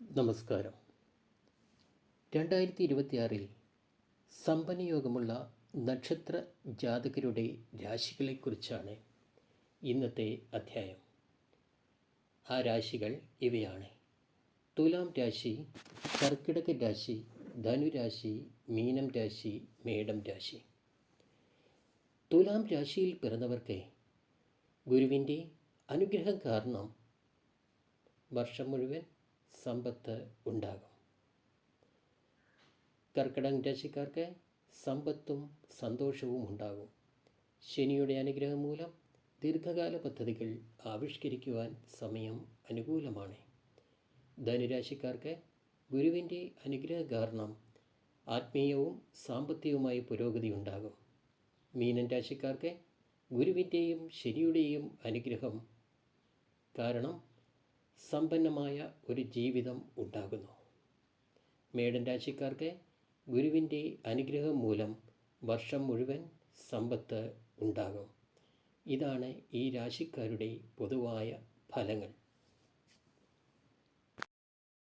നമസ്കാരം. 2026 സമ്പന്നയോഗമുള്ള നക്ഷത്ര ജാതകരുടെ രാശികളെക്കുറിച്ചാണ് ഇന്നത്തെ അധ്യായം. ആ രാശികൾ ഇവയാണ്: തുലാം രാശി, കർക്കിടക രാശി, ധനുരാശി, മീനം രാശി, മേടം രാശി. തുലാം രാശിയിൽ പിറന്നവർക്ക് ഗുരുവിൻ്റെ അനുഗ്രഹം കാരണം വർഷം മുഴുവൻ സമ്പത്ത് ഉണ്ടാകും. കർക്കിടകം രാശിക്കാർക്ക് സമ്പത്തും സന്തോഷവും ഉണ്ടാകും. ശനിയുടെ അനുഗ്രഹം മൂലം ദീർഘകാല പദ്ധതികൾ ആവിഷ്കരിക്കുവാൻ സമയം അനുകൂലമാണ്. ധനുരാശിക്കാർക്ക് ഗുരുവിൻ്റെ അനുഗ്രഹ കാരണം ആത്മീയവും സാമ്പത്തികവുമായ പുരോഗതി ഉണ്ടാകും. മീനൻ രാശിക്കാർക്ക് ഗുരുവിൻ്റെയും ശനിയുടെയും അനുഗ്രഹം കാരണം സമ്പന്നമായ ഒരു ജീവിതം ഉണ്ടാകുന്നു. മേടൻ രാശിക്കാർക്ക് ഗുരുവിൻ്റെ അനുഗ്രഹം മൂലം വർഷം മുഴുവൻ സമ്പത്ത് ഉണ്ടാകും. ഇതാണ് ഈ രാശിക്കാരുടെ പൊതുവായ ഫലങ്ങൾ.